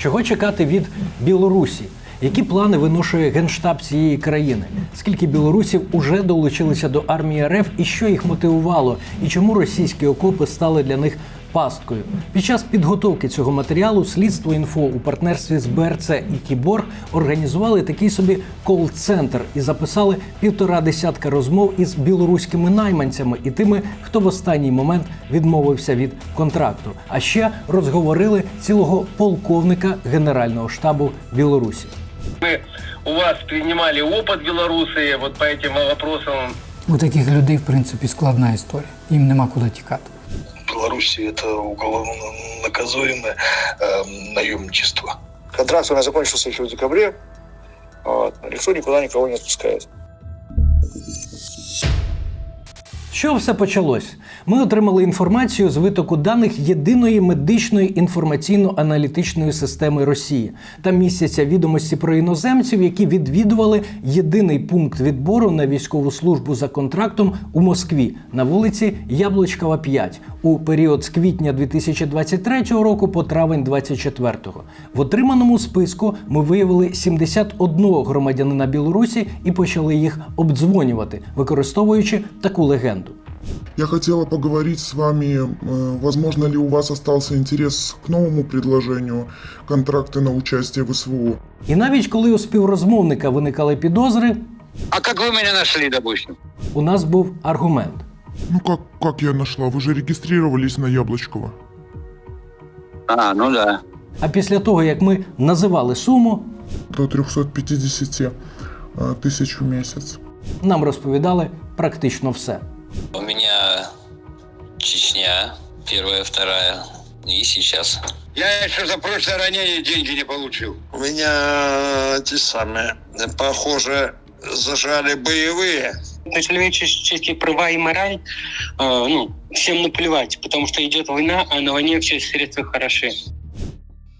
Чого чекати від Білорусі? Які плани виношує Генштаб цієї країни? Скільки білорусів уже долучилися до армії РФ і що їх мотивувало? І чому російські окопи стали для них пасткою? Під час підготовки цього матеріалу Слідство.Інфо у партнерстві з БРЦ і Кіборг організували такий собі кол-центр і записали 1,5 десятка розмов із білоруськими найманцями і тими, хто в останній момент відмовився від контракту. А ще розговорили цілого полковника Генерального штабу Білорусі. Мы у вас принимали опыт белорусы вот по этим вопросам. У таких людей, в принципі, складна історія. Їм нема куди тікати. В Беларуси это уголовно наказуемое наемничество. Контракт у нас закончился еще в декабре. Никто никуда никого не отпускает. З чого все почалось? Ми отримали інформацію з витоку даних єдиної медичної інформаційно-аналітичної системи Росії. Там містяться відомості про іноземців, які відвідували єдиний пункт відбору на військову службу за контрактом у Москві на вулиці Яблочкова, 5 у період з квітня 2023 року по травень 2024. В отриманому списку ми виявили 71 громадянина Білорусі і почали їх обдзвонювати, використовуючи таку легенду. Я хотела поговорить с вами, возможно ли у вас остался интерес к новому предложению контракты на участие в СВО. І навіть коли у співрозмовника виникали підозри, А как вы меня нашли, допустим? у нас був аргумент. Ну как я нашла? Вы же регистрировались на Яблочково. А, ну да. А після того, як ми називали суму, До 350 тысяч в месяц. нам розповідали практично все. У меня Чечня, первая, вторая, и сейчас. Я еще за прошлое ранение деньги не получил. У меня те самые, похоже, зажали боевые. Человеческие права и мораль, всем наплевать, потому что идет война, а на войне все средства хороши.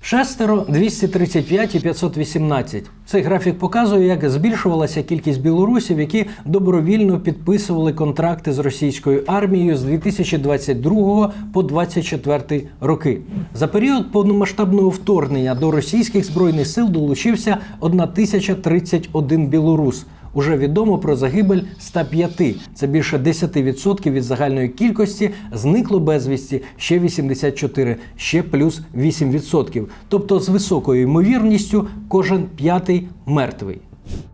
6, 235 і 518. Цей графік показує, як збільшувалася кількість білорусів, які добровільно підписували контракти з російською армією з 2022 по 2024 роки. За період повномасштабного вторгнення до російських збройних сил долучився 1031 білорус. Уже відомо про загибель 105. Це більше 10% від загальної кількості. Зникло безвісті ще 84, ще плюс 8%. Тобто з високою ймовірністю кожен п'ятий мертвий.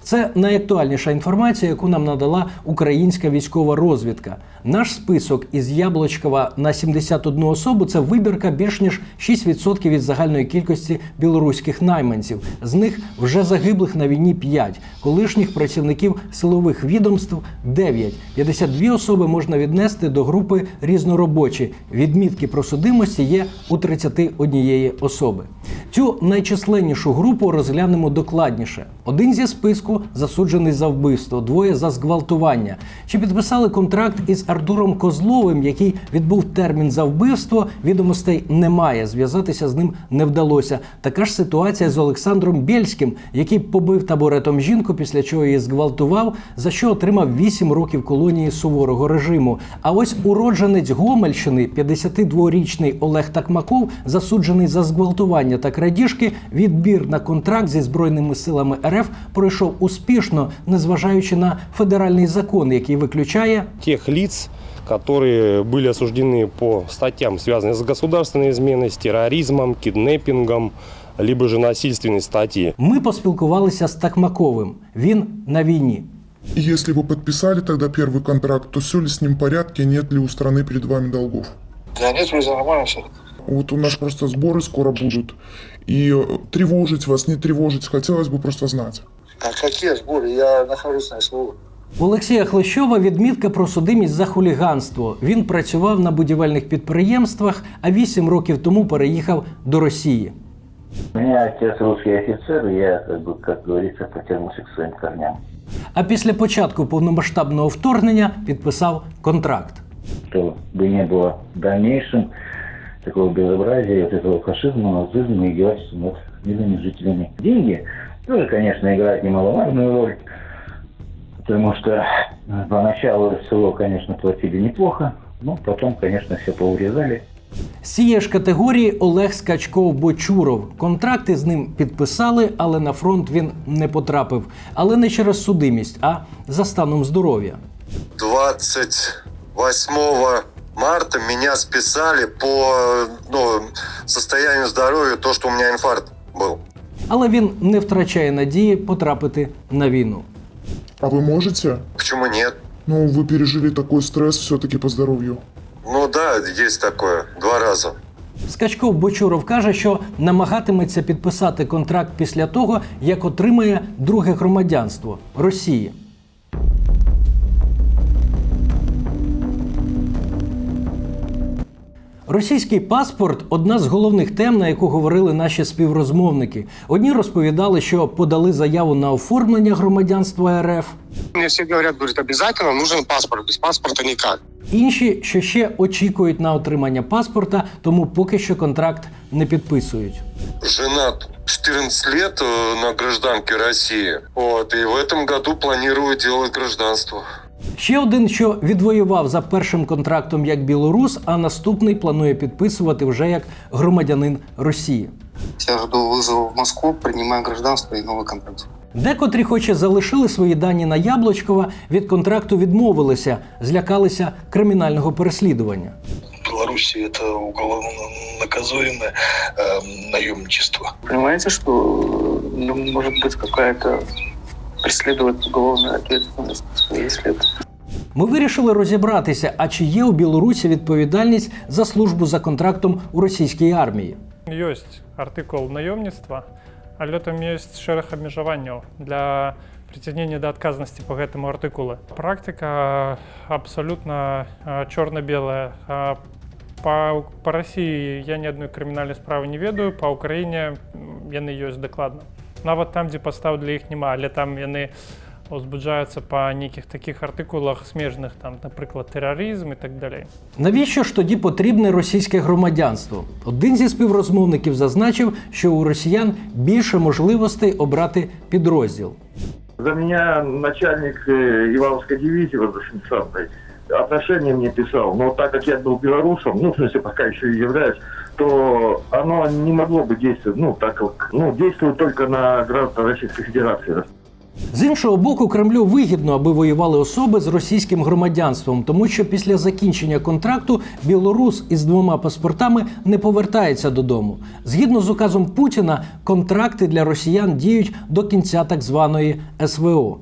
Це найактуальніша інформація, яку нам надала українська військова розвідка. Наш список із Яблочкова на 71 особу – це вибірка більш ніж 6% від загальної кількості білоруських найманців. З них вже загиблих на війні 5, колишніх працівників силових відомств – 9. 52 особи можна віднести до групи різноробочі. Відмітки про судимості є у 31 особи. Цю найчисленнішу групу розглянемо докладніше. Один зі списку засуджений за вбивство, 2 за зґвалтування. Чи підписали контракт із Артуром Козловим, який відбув термін за вбивство, відомостей немає, зв'язатися з ним не вдалося. Така ж ситуація з Олександром Бєльським, який побив табуретом жінку, після чого її зґвалтував, за що отримав 8 років колонії суворого режиму. А ось уродженець Гомельщини, 52-річний Олег Такмаков, засуджений за зґвалтування та крадіжки, відбір на контракт зі Збройними силами РФ пройшов успішно, незважаючи на федеральний закон, який виключає тех лиц, которые были осуждены по статьям, связанным с государственной изменой, с терроризмом, киднеппингом, либо же насильственной статьи. Ми поспілкувалися з Такмаковим. Він на війні. И если вы подписали тогда первый контракт, то все ли с ним в порядке, нет ли у страны перед вами долгов? Да нет, вроде нормально все. Вот у нас просто сборы скоро будут. И тревожить вас, не тревожить, хотелось бы просто знать. А какие сборы? Я нахожусь на СВО. У Олексія Хлещова відмітка про судимість за хуліганство. Він працював на будівельних підприємствах, а 8 років тому переїхав до Росії. У меня отец русский офицер, и я, как говорится, потянулся к своим корням. А після початку повномасштабного вторгнення підписав контракт. Чтобы не было в дальнейшем такого безобразия, вот этого фашизма, нацизма, издевательства над мирными жителями. Деньги тоже, конечно, играют немаловажную роль, потому что поначалу СВО, конечно, платили неплохо, но потом, конечно, все поурезали. З цієї ж категорії Олег Скачков-Бочуров. Контракти з ним підписали, але на фронт він не потрапив. Але не через судимість, а за станом здоров'я. 28 марта меня списали по состоянию здоровья, то, что у меня инфаркт был. Але він не втрачає надії потрапити на війну. А вы можете? Почему нет? Ну, вы пережили такой стресс все-таки по здоровью. Ну да, есть такое. 2 раза. Скачков-Бочуров каже, що намагатиметься підписати контракт після того, як отримає друге громадянство – Росії. Російський паспорт – одна з головних тем, на яку говорили наші співрозмовники. Одні розповідали, що подали заяву на оформлення громадянства РФ. Мне все говорят, обязательно нужен паспорт, без паспорта никак. Інші, що ще очікують на отримання паспорта, тому поки що контракт не підписують. Женат 14 лет на гражданке России. И в этом году планирую делать гражданство. Ще один, що відвоював за першим контрактом як білорус, а наступний планує підписувати вже як громадянин Росії. Я жду вызова в Москву, принимаю гражданство и новый контракт. Декотрі, хоч і залишили свої дані на Яблочкова, від контракту відмовилися, злякалися кримінального переслідування. В Беларуси это уголовно наказуемое наемничество. Понимаете, что может быть какая-то преследовать уголовная ответственность, если это... Ми вирішили розібратися, а чи є у Білорусі відповідальність за службу за контрактом у російській армії. Есть артикул наемництва, але там есть шэраг абмежаванняў для прыцягнення да адказнасці по гэтаму артыкулу. Практика абсолютно чорна-белая. По России я ни одной криминальной справы не ведаю, по Украине яны ёсць дакладна. Нават там, дзе падстаў для іх няма, але там яны узбуджаюцца па нейкіх такіх артыкулах смежных, там, наприклад, тероризм і так далі. Навіщо ж тоді потрібне російське громадянство? Один зі співрозмовників зазначив, що у росіян більше можливостей обрати підрозділ. За меня начальник Ивановской дивизии воздушно-десантной отношения мне писал, но так как я был белорусом, в смысле пока еще и являюсь, то оно не могло бы действовать, так как, действует только на граждан Российской Федерации. З іншого боку, Кремлю вигідно, аби воювали особи з російським громадянством, тому що після закінчення контракту білорус із 2 паспортами не повертається додому. Згідно з указом Путіна, контракти для росіян діють до кінця так званої СВО.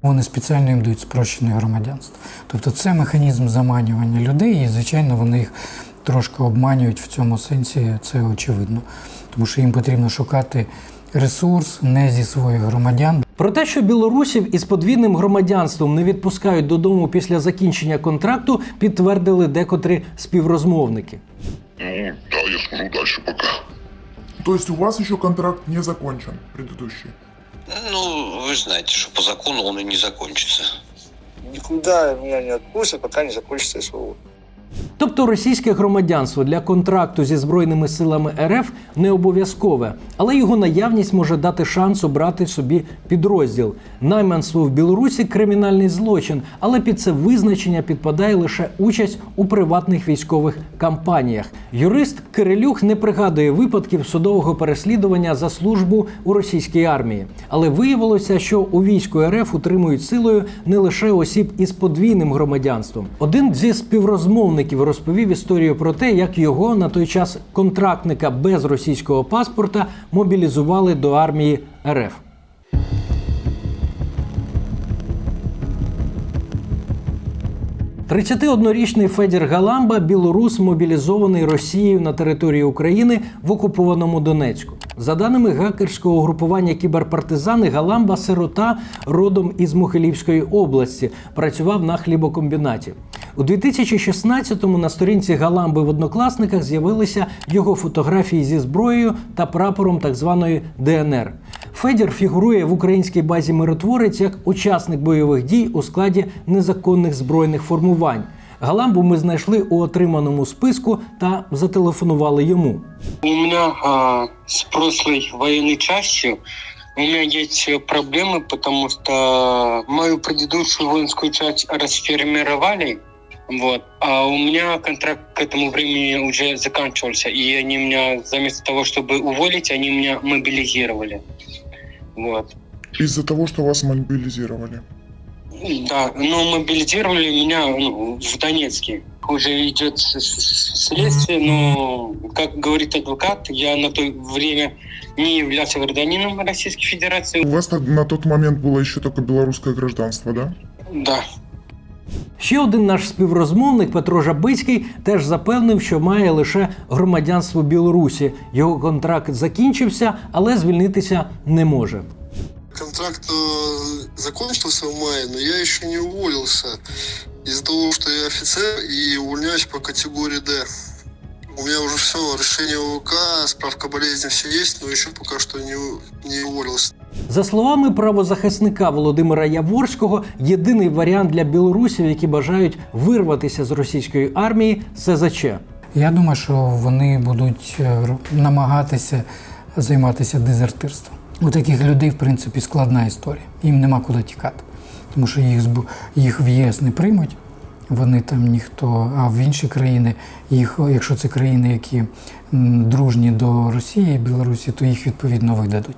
Вони спеціально їм дають спрощене громадянство. Тобто це механізм заманювання людей, і, звичайно, вони їх трошки обманюють в цьому сенсі, це очевидно. Тому що їм потрібно шукати ресурс не зі своїх громадян. Про те, що білорусів із подвійним громадянством не відпускають додому після закінчення контракту, підтвердили декотрі співрозмовники. Да, я скажу дальше пока. То есть у вас еще контракт не закончен, предыдущий? Ну, вы же знаете, что по закону он и не закончится. Никуда меня не отпустят, пока не закончится СВО. Тобто російське громадянство для контракту зі Збройними силами РФ не обов'язкове, але його наявність може дати шанс обрати собі підрозділ. Найманство в Білорусі – кримінальний злочин, але під це визначення підпадає лише участь у приватних військових кампаніях. Юрист Кирилюх не пригадує випадків судового переслідування за службу у російській армії. Але виявилося, що у війську РФ утримують силою не лише осіб із подвійним громадянством. Один зі співрозмовників розповів історію про те, як його на той час контрактника без російського паспорта мобілізували до армії РФ. – 31-річний Федір Галамба – білорус, мобілізований Росією на території України в окупованому Донецьку. За даними гакерського угрупування «Кіберпартизани», Галамба – сирота, родом із Могилівської області, працював на хлібокомбінаті. У 2016-му на сторінці Галамби в Однокласниках з'явилися його фотографії зі зброєю та прапором так званої ДНР. Федір фігурує в українській базі «Миротворець» як учасник бойових дій у складі незаконних збройних формувань. Галамбу ми знайшли у отриманому списку та зателефонували йому. У меня с прошлой военной частью у меня есть проблемы, потому что мою предыдущую воинскую часть расформировали, Вот. А у меня контракт к этому времени уже заканчивался, и они меня, вместо того, чтобы уволить, они меня мобилизировали. Вот. Из-за того, что вас мобилизировали? Да, но мобилизировали меня в Донецке. Уже идет следствие, но, как говорит адвокат, я на то время не являлся гражданином Российской Федерации. У вас на тот момент было еще только белорусское гражданство, да? Да. Ще один наш співрозмовник Петро Жабицький теж запевнив, що має лише громадянство Білорусі. Його контракт закінчився, але звільнитися не може. Контракт закончился в мае, но я еще не уволился из-за того, что я офицер и увольняюсь по категории D. У меня уже все, решение ОВК, справка болезни, все есть, но еще пока что не уволился. За словами правозахисника Володимира Яворського, єдиний варіант для білорусів, які бажають вирватися з російської армії – СЗЧ. Я думаю, що вони будуть намагатися займатися дезертирством. У таких людей, в принципі, складна історія. Їм нема куди тікати. Тому що їх в ЄС не приймуть, вони там ніхто, а в інші країни, якщо це країни, які дружні до Росії і Білорусі, то їх відповідно видадуть.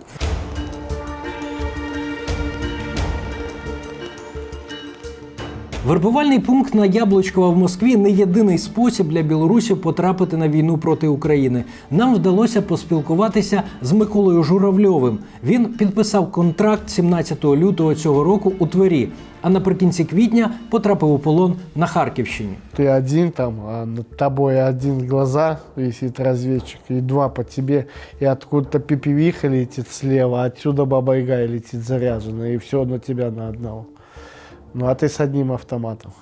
Вербувальний пункт на Яблочкова в Москві не єдиний спосіб для білорусів потрапити на війну проти України. Нам вдалося поспілкуватися з Миколою Журавльовим. Він підписав контракт 17 лютого цього року у Твері, а наприкінці квітня потрапив у полон на Харківщині. Ты один там, а над тобой один глаза висит разведчик, и два по тебе, и откуда-то пипивиха летит слева, отсюда баба-яга летит заряженная, и все на тебя на одного. Ну а ты с одним автоматом.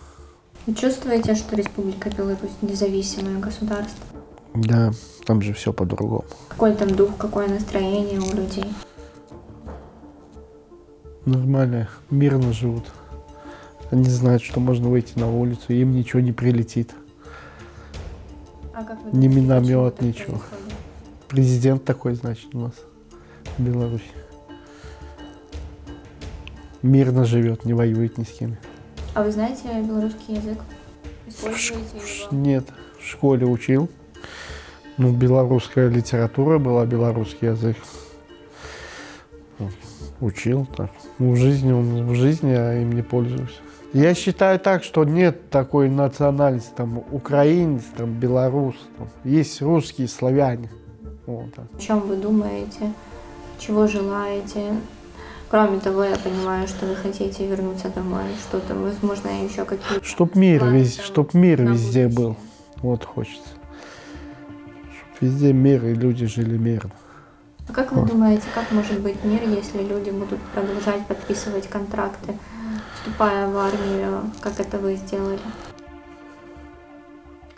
Вы чувствуете, что Республика Беларусь независимое государство? Да, там же все по-другому. Какой там дух, какое настроение у людей? Нормально, мирно живут. Они знают, что можно выйти на улицу, им ничего не прилетит. А как вы Ни думаете, миномет, почему так ничего. происходит? Президент такой, значит, у нас в Беларуси. Мирно живет, не воюет ни с кем. А вы знаете белорусский язык? Используете его? Нет, в школе учил. Ну, белорусская литература была, белорусский язык. Учил так. Ну, в жизни я им не пользуюсь. Я считаю так, что нет такой национальности, там, украинец, там, белорус. Там. Есть русские, славяне. Вот так. О чем вы думаете? Чего желаете? Кроме того, я понимаю, что вы хотите вернуться домой. Что-то, возможно, еще какие-то... Чтоб мир на везде будущее. был. Вот хочется. Чтоб везде мир, и люди жили мирно. А как вы думаете, как может быть мир, если люди будут продолжать подписывать контракты, вступая в армию, как это вы сделали?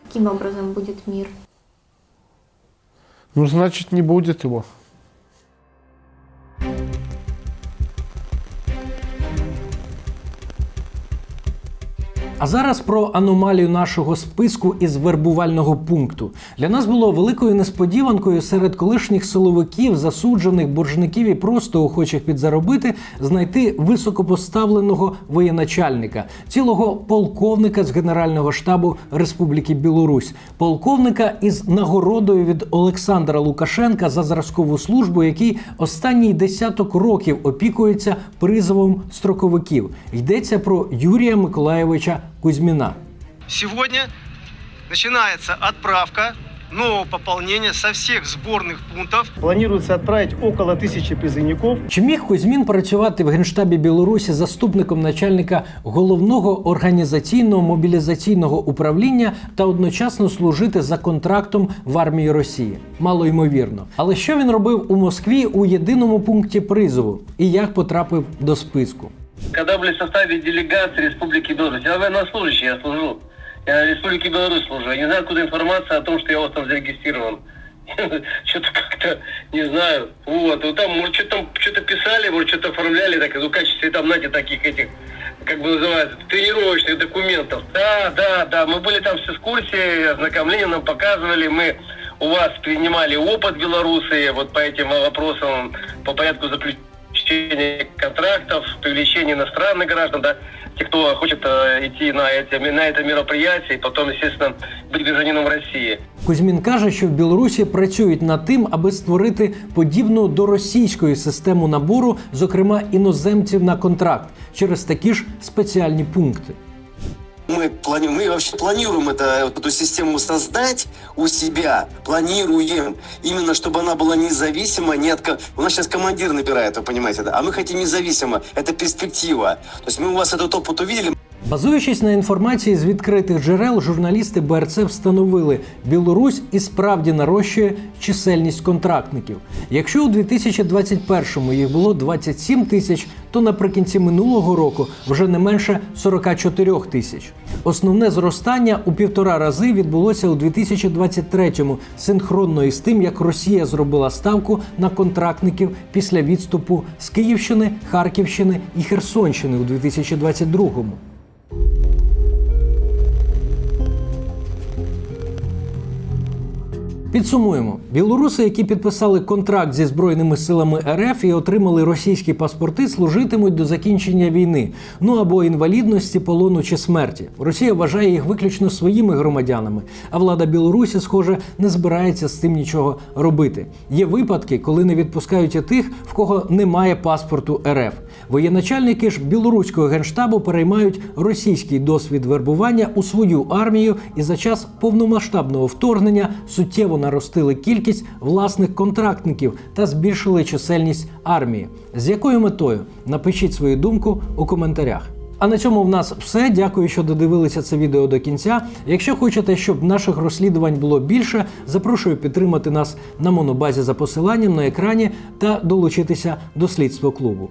Каким образом будет мир? Ну, значит, не будет его. А зараз про аномалію нашого списку із вербувального пункту. Для нас було великою несподіванкою серед колишніх силовиків, засуджених, боржників і просто охочих підзаробити знайти високопоставленого воєначальника, цілого полковника з Генерального штабу Республіки Білорусь, полковника із нагородою від Олександра Лукашенка за зразкову службу, який останній десяток років опікується призовом строковиків. Йдеться про Юрія Миколайовича Кузьмина. Сегодня начинается отправка нового пополнения со всех сборных пунктов. Планируется отправить около 1000 призывников. Чи міг Кузьмін працювати в Генштабі Білорусі заступником начальника головного організаційного мобілізаційного управління та одночасно служити за контрактом в армії Росії? Мало ймовірно. Але що він робив у Москві у єдиному пункті призову? І як потрапив до списку? Когда были в составе делегации Республики Беларусь, я военнослужащий, я служу. Я в Республике Беларусь служу. Я не знаю, откуда информация о том, что я у вас там зарегистрирован. Что-то как-то, не знаю. Вот, там, может, что-то писали, может, что-то оформляли, так, в качестве, там, знаете, таких этих, как бы называется, тренировочных документов. Да, мы были там с экскурсией, ознакомления нам показывали, мы у вас принимали опыт Белоруссии, вот по этим вопросам, по порядку заключения контрактов, привлечения иностранных граждан, да, те, кто хочет идти на это мероприятие и потом, естественно, быть гражданином России. Кузьмін каже, що в Білорусі працюють над тим, аби створити подібну до російської систему набору, зокрема іноземців на контракт, через такі ж спеціальні пункти. Мы вообще планируем эту систему создать у себя, планируем, именно чтобы она была независима, у нас сейчас командир набирает, вы понимаете, да? А мы хотим независимо, это перспектива. То есть мы у вас этот опыт увидели. Базуючись на інформації з відкритих джерел, журналісти БРЦ встановили, Білорусь і справді нарощує чисельність контрактників. Якщо у 2021-му їх було 27 тисяч, то наприкінці минулого року вже не менше 44 тисяч. Основне зростання у 1,5 рази відбулося у 2023-му, синхронно із тим, як Росія зробила ставку на контрактників після відступу з Київщини, Харківщини і Херсонщини у 2022-му. Підсумуємо. Білоруси, які підписали контракт зі Збройними силами РФ і отримали російські паспорти, служитимуть до закінчення війни, або інвалідності, полону чи смерті. Росія вважає їх виключно своїми громадянами, а влада Білорусі, схоже, не збирається з цим нічого робити. Є випадки, коли не відпускають і тих, в кого немає паспорту РФ. Воєначальники ж білоруського генштабу переймають російський досвід вербування у свою армію і за час повномасштабного вторгнення суттєво наростили кількість власних контрактників та збільшили чисельність армії. З якою метою? Напишіть свою думку у коментарях. А на цьому в нас все. Дякую, що додивилися це відео до кінця. Якщо хочете, щоб наших розслідувань було більше, запрошую підтримати нас на Монобазі за посиланням на екрані та долучитися до слідства клубу.